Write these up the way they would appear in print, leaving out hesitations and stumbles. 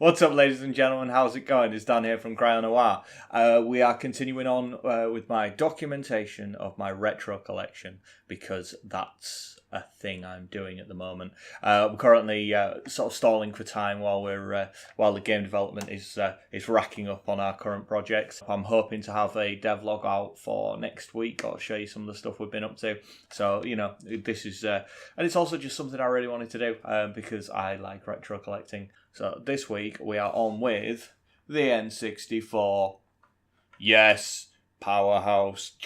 What's up, ladies and gentlemen? How's it going? It's Dan here from Cryo Noir. We are continuing on with my documentation of my retro collection because that's a thing I'm doing at the moment. We're currently sort of stalling for time while the game development is racking up on our current projects. I'm hoping to have a devlog out for next week. I'll show you some of the stuff we've been up to. So this is and it's also just something I really wanted to do because I like retro collecting. So this week we are on with the N64. Yes, powerhouse.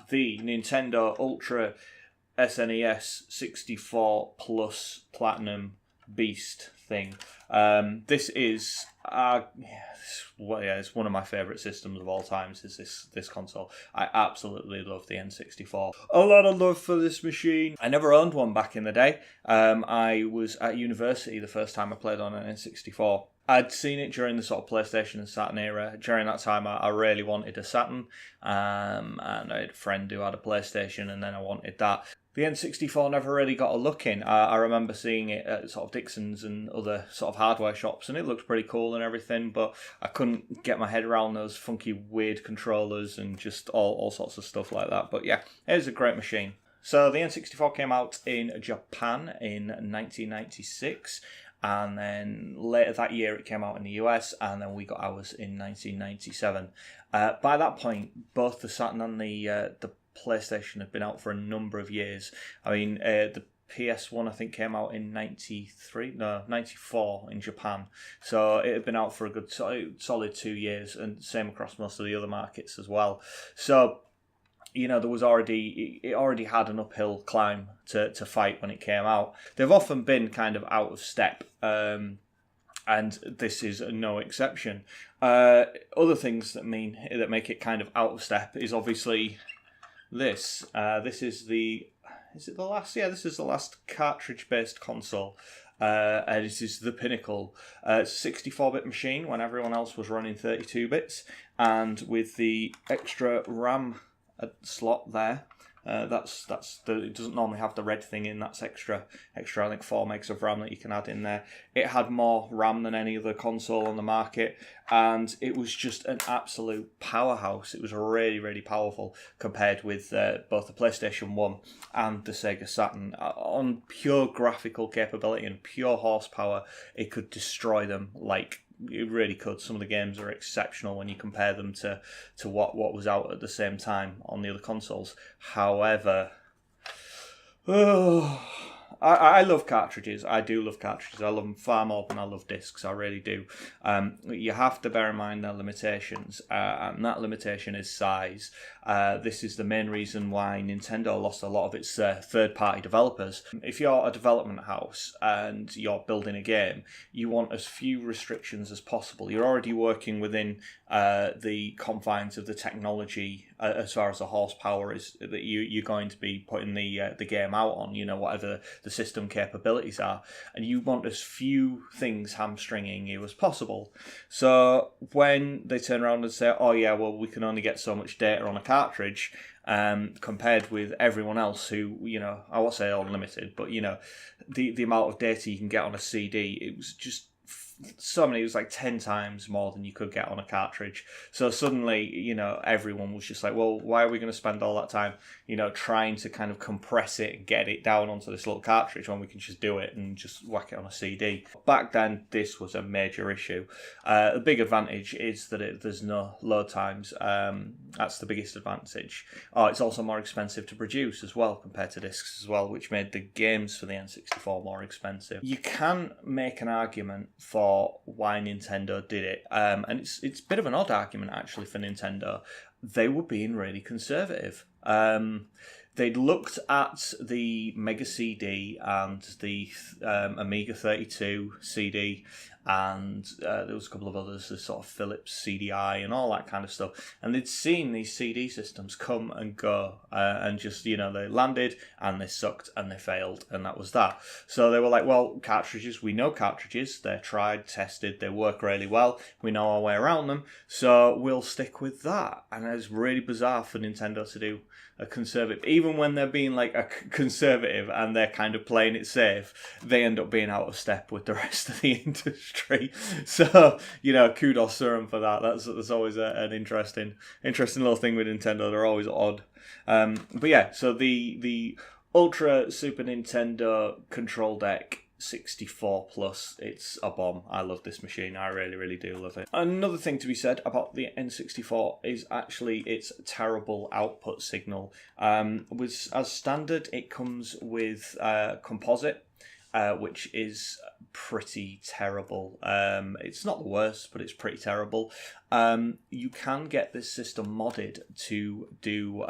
The Nintendo Ultra SNES 64 Plus Platinum Beast thing. This is it's one of my favourite systems of all times. Is this console? I absolutely love the N64. A lot of love for this machine. I never owned one back in the day. I was at university the first time I played on an N64. I'd seen it during the sort of PlayStation and Saturn era. During that time, I really wanted a Saturn, and I had a friend who had a PlayStation, and then I wanted that. The N64 never really got a look in. I remember seeing it at sort of Dixon's and other sort of hardware shops, and it looked pretty cool and everything, but I couldn't get my head around those funky, weird controllers and just all sorts of stuff like that. But yeah, it was a great machine. So the N64 came out in Japan in 1996. And then later that year it came out in the US, and then we got ours in 1997. By that point, both the Saturn and the PlayStation had been out for a number of years. I mean, the PS1 I think came out in 94 in Japan. So it had been out for a good solid 2 years, and same across most of the other markets as well. So there was it already had an uphill climb to fight when it came out. They've often been kind of out of step, and this is no exception. Other things that make it kind of out of step is obviously this. This is the last? Yeah, this is the last cartridge-based console. And this is the pinnacle. It's a 64-bit machine when everyone else was running 32 bits, and with the extra RAM slot there. It doesn't normally have the red thing in. That's extra. I think 4 megs of RAM that you can add in there. It had more RAM than any other console on the market, and it was just an absolute powerhouse. It was really, really powerful compared with both the PlayStation 1 and the Sega Saturn. On pure graphical capability and pure horsepower, it could destroy them like. It really could. Some of the games are exceptional when you compare them to what was out at the same time on the other consoles. However, I love cartridges. I do love cartridges. I love them far more than I love discs. I really do. You have to bear in mind their limitations, and that limitation is size. This is the main reason why Nintendo lost a lot of its third-party developers. If you're a development house and you're building a game, you want as few restrictions as possible. You're already working within the confines of the technology as far as the horsepower is that you're going to be putting the game out on, whatever the system capabilities are, and you want as few things hamstringing you as possible. So when they turn around and say, oh yeah, well, we can only get so much data on a cartridge, compared with everyone else who, I won't say unlimited, but the amount of data you can get on a CD, it was just it was like 10 times more than you could get on a cartridge. So suddenly, everyone was just like, well, why are we going to spend all that time, trying to kind of compress it and get it down onto this little cartridge when we can just do it and just whack it on a CD? Back then, this was a major issue. The big advantage is that there's no load times. That's the biggest advantage. Oh, it's also more expensive to produce as well compared to discs as well, which made the games for the N64 more expensive. You can make an argument for why Nintendo did it, and it's a bit of an odd argument actually for Nintendo. They were being really conservative. They'd looked at the Mega CD and the Amiga 32 CD, and there was a couple of others, the sort of Philips CDI and all that kind of stuff. And they'd seen these CD systems come and go, and just, they landed and they sucked and they failed, and that was that. So they were like, well, cartridges, we know cartridges, they're tried, tested, they work really well, we know our way around them, so we'll stick with that. And it's really bizarre for Nintendo to do a conservative, even when they're being like a conservative and they're kind of playing it safe, they end up being out of step with the rest of the industry. industry. So, kudos to them for that. That's always an interesting little thing with Nintendo. They're always odd. But yeah, so the Ultra Super Nintendo Control Deck 64 Plus, it's a bomb. I love this machine. I really, really do love it. Another thing to be said about the N64 is actually its terrible output signal. As standard, it comes with composite, which is pretty terrible. It's not the worst, but it's pretty terrible. You can get this system modded to do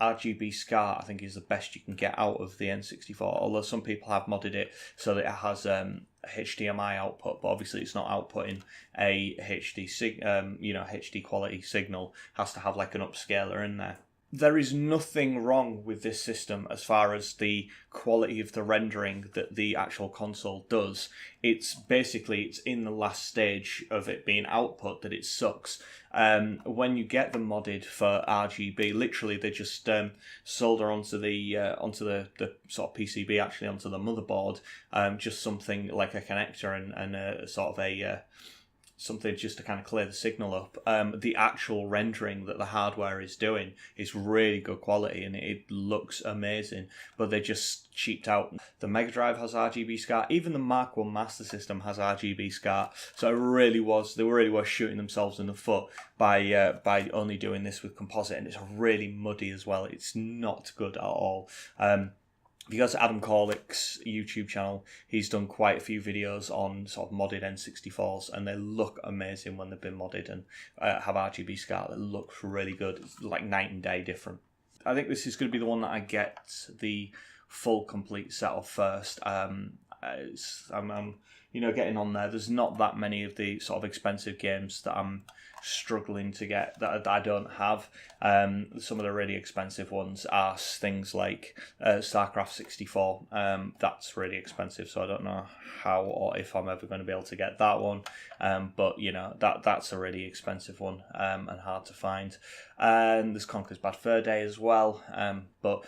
RGB SCART, I think is the best you can get out of the N64, although some people have modded it so that it has HDMI output, but obviously it's not outputting a HD quality signal. It has to have like an upscaler in there. There is nothing wrong with this system as far as the quality of the rendering that the actual console does. It's in the last stage of it being output that it sucks. When you get them modded for RGB, literally they just solder onto the sort of PCB, actually onto the motherboard, just something like a connector and a sort of a something just to kind of clear the signal up. The actual rendering that the hardware is doing is really good quality and it looks amazing, but they just cheaped out. The Mega Drive has RGB SCART, even the Mark I Master System has RGB SCART, so they really were shooting themselves in the foot by only doing this with composite, and it's really muddy as well. It's not good at all. If you go to Adam Corlick's YouTube channel, he's done quite a few videos on sort of modded N64s, and they look amazing when they've been modded and have RGB SCART. It looks really good. It's like night and day different. I think this is going to be the one that I get the full complete set of first. I'm getting on there. There's not that many of the sort of expensive games that I'm struggling to get that I don't have. Some of the really expensive ones are things like StarCraft 64. That's really expensive, so I don't know how or if I'm ever going to be able to get that one. But that's a really expensive one and hard to find. And there's Conker's Bad Fur Day as well. But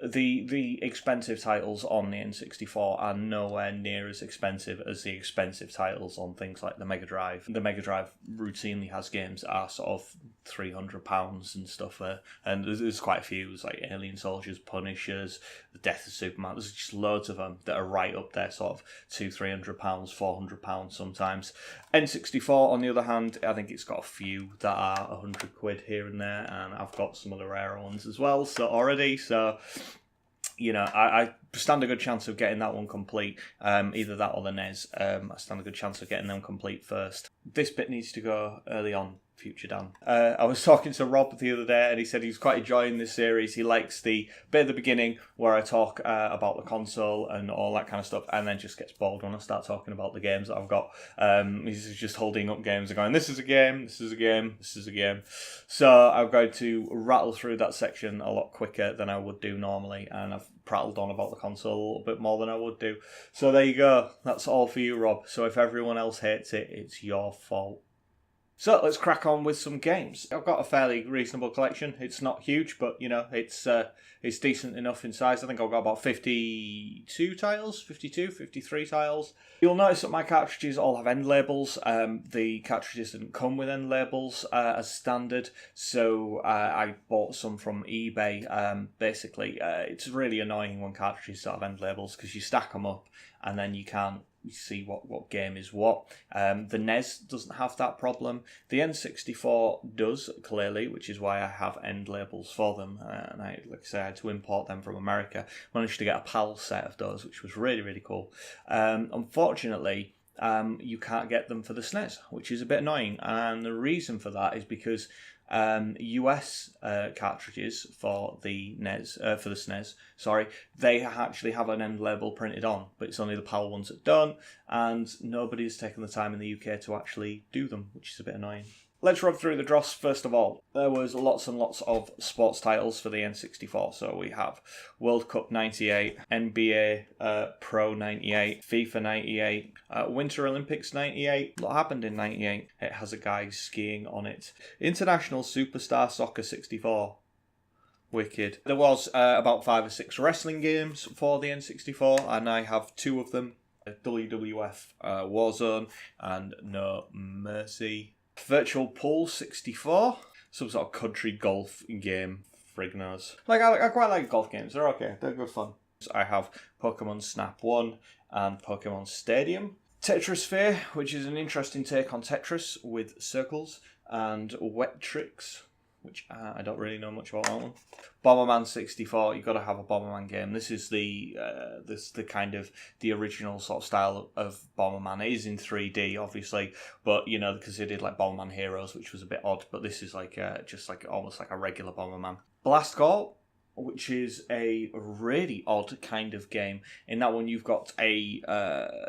the expensive titles on the N64 are nowhere near as expensive as the expensive titles on things like the Mega Drive. The Mega Drive routinely has games that are sort of £300 and stuff, and there's quite a few. There's like Alien Soldiers, Punishers, The Death of Superman. There's just loads of them that are right up there, sort of £200, £300, £400 sometimes. N64, on the other hand, I think it's got a few that are £100 here and there, and I've got some of the rarer ones as well. So I stand a good chance of getting that one complete, either that or the NES. I stand a good chance of getting them complete first. This bit needs to go early on, future Dan. I was talking to Rob the other day and he said he's quite enjoying this series. He likes the bit at the beginning where I talk about the console and all that kind of stuff, and then just gets bored when I start talking about the games that I've got. He's just holding up games and going, this is a game, this is a game, this is a game. So I'm going to rattle through that section a lot quicker than I would do normally, and I've prattled on about the console a little bit more than I would do. So there you go. That's all for you, Rob. So if everyone else hates it, it's your fault. So let's crack on with some games. I've got a fairly reasonable collection. It's not huge, but it's decent enough in size. I think I've got about 52 titles, 53 titles. You'll notice that my cartridges all have end labels. The cartridges didn't come with end labels as standard, so I bought some from eBay. Basically, it's really annoying when cartridges don't have end labels because you stack them up and then you can't see what game is what. The NES doesn't have that problem. The N64 does, clearly, which is why I have end labels for them. And I had to import them from America. Managed to get a PAL set of those, which was really, really cool. Unfortunately, you can't get them for the SNES, which is a bit annoying. And the reason for that is because US cartridges for the SNES, they actually have an end label printed on, but it's only the PAL ones that don't, and nobody's taken the time in the UK to actually do them, which is a bit annoying. Let's run through the dross first of all. There was lots and lots of sports titles for the N64. So we have World Cup 98, NBA Pro 98, FIFA 98, Winter Olympics 98. What happened in 98? It has a guy skiing on it. International Superstar Soccer 64. Wicked. There was about 5 or 6 wrestling games for the N64, and I have 2 of them. WWF Warzone, and No Mercy. Virtual Pool 64, some sort of country golf game, frig knows. Like, I quite like golf games, they're okay, they're good fun. I have Pokemon Snap 1 and Pokemon Stadium. Tetrasphere, which is an interesting take on Tetris with circles, and Wet Tricks, which I don't really know much about that one. Bomberman 64, you've got to have a Bomberman game. This is the kind of the original sort of style of Bomberman. It is in 3D, obviously, but you know, because they did like Bomberman Heroes, which was a bit odd, but this is like just like almost like a regular Bomberman. Blast Corps, which is a really odd kind of game. In that one, you've got a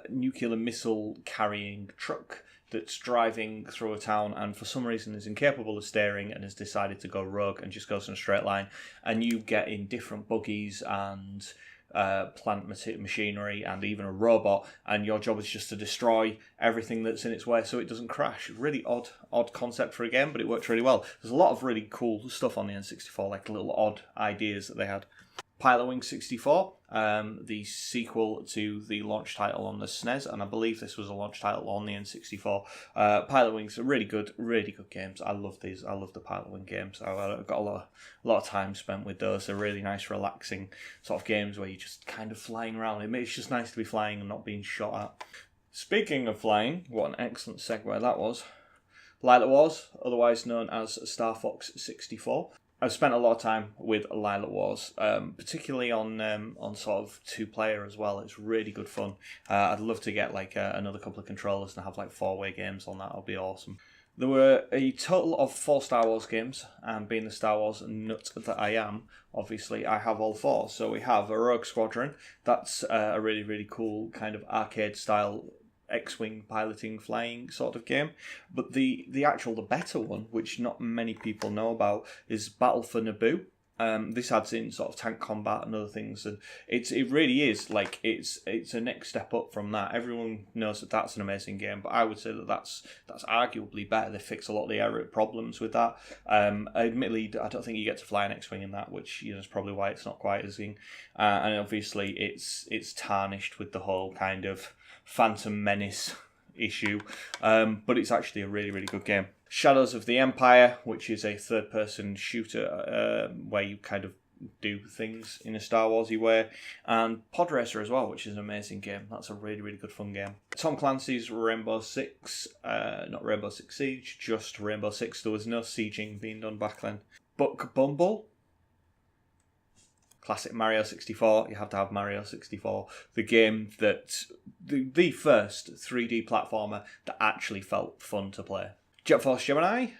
nuclear missile carrying truck that's driving through a town and for some reason is incapable of steering and has decided to go rogue and just goes in a straight line. And you get in different buggies and plant machinery and even a robot, and your job is just to destroy everything that's in its way so it doesn't crash. Really odd concept for a game, but it works really well. There's a lot of really cool stuff on the N64, like little odd ideas that they had. Pilotwings 64, the sequel to the launch title on the SNES, and I believe this was a launch title on the N64. Pilotwings are really good games. I love these. I love the Pilotwing games. I've got a lot of time spent with those. They're really nice, relaxing sort of games where you're just kind of flying around. It's just nice to be flying and not being shot at. Speaking of flying, what an excellent segue that was. Lilac Wars, otherwise known as Star Fox 64. I've spent a lot of time with Lilac Wars, particularly on sort of 2-player as well. It's really good fun. I'd love to get like another couple of controllers and have like 4-way games on that. That'll be awesome. There were a total of 4 Star Wars games, and being the Star Wars nut that I am, obviously I have all 4. So we have a Rogue Squadron. That's a really, really cool kind of arcade style X-Wing piloting flying sort of game. But the better one, which not many people know about, is Battle for Naboo. This adds in sort of tank combat and other things, and it really is like it's a next step up from that. Everyone knows that that's an amazing game, but I would say that that's arguably better. They fix a lot of the error problems with that. Admittedly, I don't think you get to fly an X-Wing in that, which is probably why it's not quite as good. And obviously it's tarnished with the whole kind of Phantom Menace issue, but it's actually a really, really good game. Shadows of the Empire, which is a third-person shooter where you kind of do things in a Star Warsy way, and Pod Racer as well, which is an amazing game. That's a really, really good fun game. Tom Clancy's Rainbow Six, not Rainbow Six Siege, just Rainbow Six. There was no sieging being done back then. Buck Bumble. Classic Mario 64, you have to have Mario 64. The game that, the first 3D platformer that actually felt fun to play. Jet Force Gemini,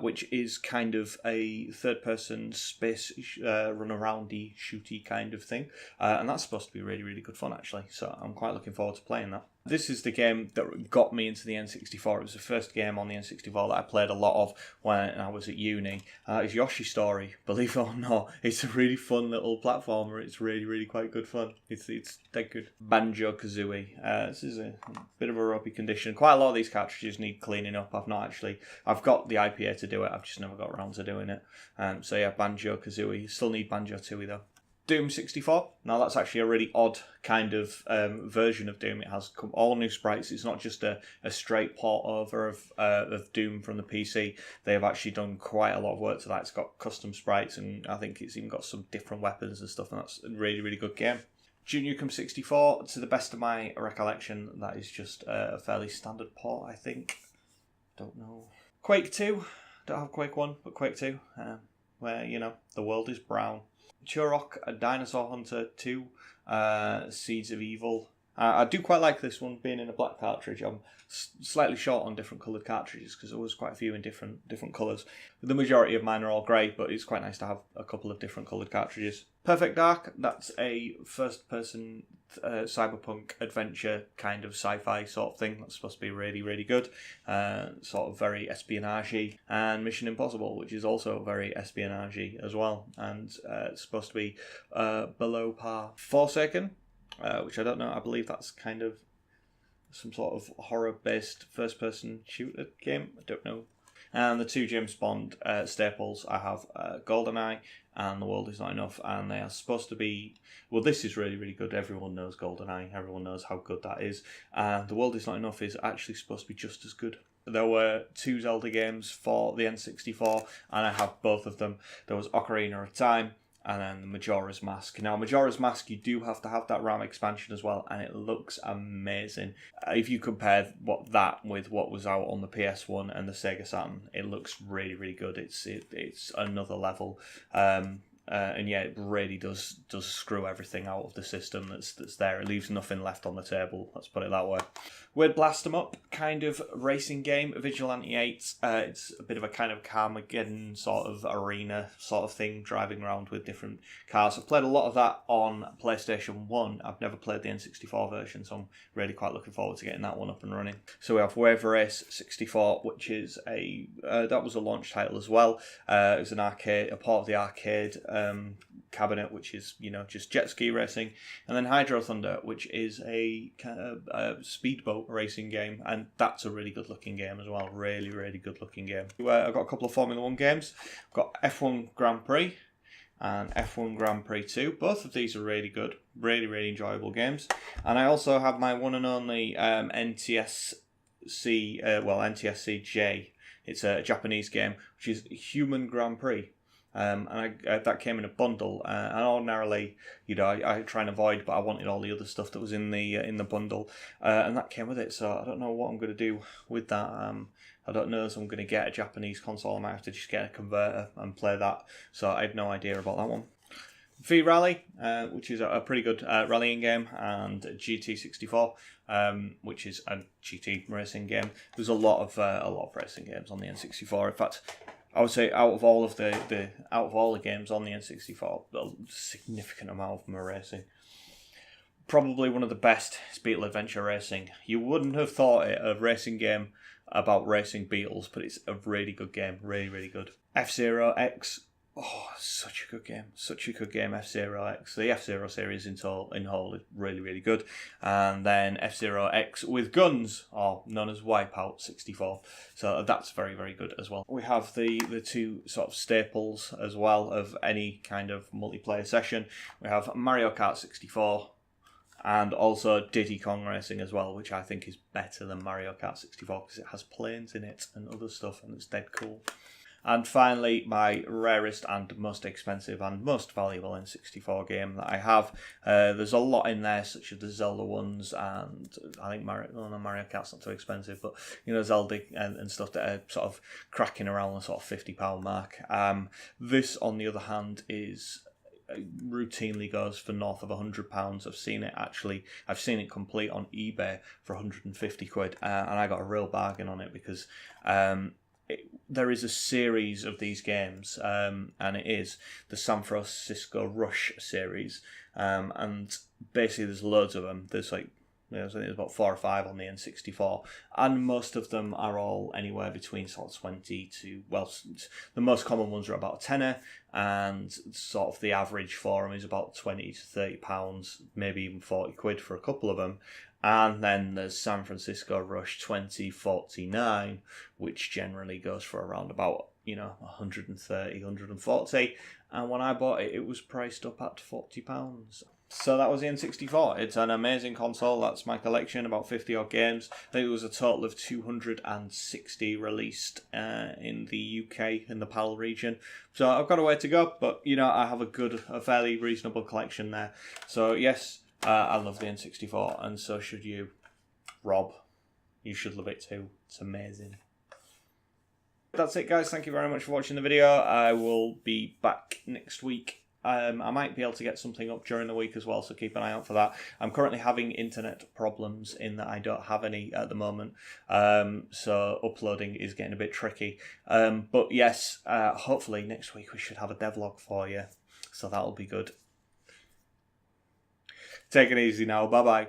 which is kind of a third-person space run-aroundy, shooty kind of thing. And that's supposed to be really, really good fun, actually. So I'm quite looking forward to playing that. This is the game that got me into the N64. It was the first game on the N64 that I played a lot of when I was at uni. It's Yoshi Story, believe it or not. It's a really fun little platformer. It's really, really quite good fun. It's dead good. Banjo-Kazooie. This is a bit of a ropey condition. Quite a lot of these cartridges need cleaning up. I've got the IPA to do it. I've just never got around to doing it. So yeah, Banjo-Kazooie. Still need Banjo-Tooie though. Doom 64. Now that's actually a really odd kind of version of Doom. It has all new sprites. It's not just a straight port over of Doom from the PC. They have actually done quite a lot of work to that. It's got custom sprites, and I think it's even got some different weapons and stuff, and that's a really, really good game. Duke Nukem 64, to the best of my recollection, that is just a fairly standard port, I think. Don't know. Quake 2. Don't have Quake 1, but Quake 2, where, you know, the world is brown. Turok, a Dinosaur Hunter 2, Seeds of Evil. I do quite like this one being in a black cartridge. I'm slightly short on different coloured cartridges because there was quite a few in different colours. The majority of mine are all grey, but it's quite nice to have a couple of different coloured cartridges. Perfect Dark, that's a first-person cyberpunk adventure kind of sci-fi sort of thing. That's supposed to be really, really good. Sort of very espionage-y. And Mission Impossible, which is also very espionage-y as well. And it's supposed to be below par. Forsaken, which I don't know. I believe that's kind of some sort of horror-based first-person shooter game. I don't know. And the two James Bond staples, I have GoldenEye and The World Is Not Enough, and they are supposed to be, well, this is really, really good. Everyone knows GoldenEye, everyone knows how good that is, and The World Is Not Enough is actually supposed to be just as good. There were two Zelda games for the N64, and I have both of them. There was Ocarina of Time, and then the Majora's Mask. Now, Majora's Mask, you do have to have that RAM expansion as well, and it looks amazing. If you compare that with what was out on the PS1 and the Sega Saturn, it looks really, really good. It's another level. And yeah, it really does screw everything out of the system that's there. It leaves nothing left on the table, let's put it that way. Weird Blast 'em Up kind of racing game, Vigilante 8. It's a bit of a kind of Carmageddon sort of arena sort of thing, driving around with different cars. I've played a lot of that on PlayStation 1. I've never played the N64 version, so I'm really quite looking forward to getting that one up and running. So we have Wave Race 64, which is that was a launch title as well. It was a part of the arcade cabinet, which is, just jet ski racing, and then Hydro Thunder, which is a kind of speedboat racing game, and that's a really good looking game as well. Really, really good looking game. I've got a couple of Formula 1 games. I've got F1 Grand Prix and F1 Grand Prix 2. Both of these are really good, really, really enjoyable games. And I also have my one and only NTSC-J. It's a Japanese game, which is Human Grand Prix. And that came in a bundle, and ordinarily, I try and avoid, but I wanted all the other stuff that was in the bundle, and that came with it. So I don't know what I'm going to do with that. I don't know if I'm going to get a Japanese console. I might have to just get a converter and play that. So I have no idea about that one. V-Rally, which is a pretty good rallying game, and GT64, which is a GT racing game. There's a lot of racing games on the N64. In fact, I would say out of all the games on the N64, a significant amount of them are racing. Probably one of the best is Beetle Adventure Racing. You wouldn't have thought it a racing game about racing beetles, but it's a really good game, really, really good. F-Zero X. Oh, such a good game, F-Zero X. The F-Zero series in whole is really, really good. And then F-Zero X with guns, or known as Wipeout 64. So that's very, very good as well. We have the two sort of staples as well of any kind of multiplayer session. We have Mario Kart 64 and also Diddy Kong Racing as well, which I think is better than Mario Kart 64 because it has planes in it and other stuff, and it's dead cool. And finally, my rarest and most expensive and most valuable N64 game that I have. There's a lot in there, such as the Zelda ones, and I think Mario Kart's not too expensive, but Zelda and stuff that are sort of cracking around the sort of £50 mark. This, on the other hand, is routinely goes for north of £100. I've seen it complete on eBay for 150 quid, and I got a real bargain on it because there is a series of these games, and it is the San Francisco Rush series, and basically there's loads of them. There's I think there's about 4 or 5 on the N64, and most of them are all anywhere between sort of 20 to, well, the most common ones are about a tenner, and sort of the average for them is about 20 to 30 pounds, maybe even 40 quid for a couple of them. And then there's San Francisco Rush 2049, which generally goes for around about 130, 140. And when I bought it, it was priced up at £40. So that was the N64. It's an amazing console. That's my collection, about 50 odd games. I think it was a total of 260 released in the UK, in the PAL region. So I've got a way to go, but I have a fairly reasonable collection there. So yes, I love the N64, and so should you. Rob, you should love it too. It's amazing. That's it, guys. Thank you very much for watching the video. I will be back next week. I might be able to get something up during the week as well, so keep an eye out for that. I'm currently having internet problems in that I don't have any at the moment, so uploading is getting a bit tricky. But yes, hopefully next week we should have a devlog for you, so that'll be good. Take it easy now. Bye-bye.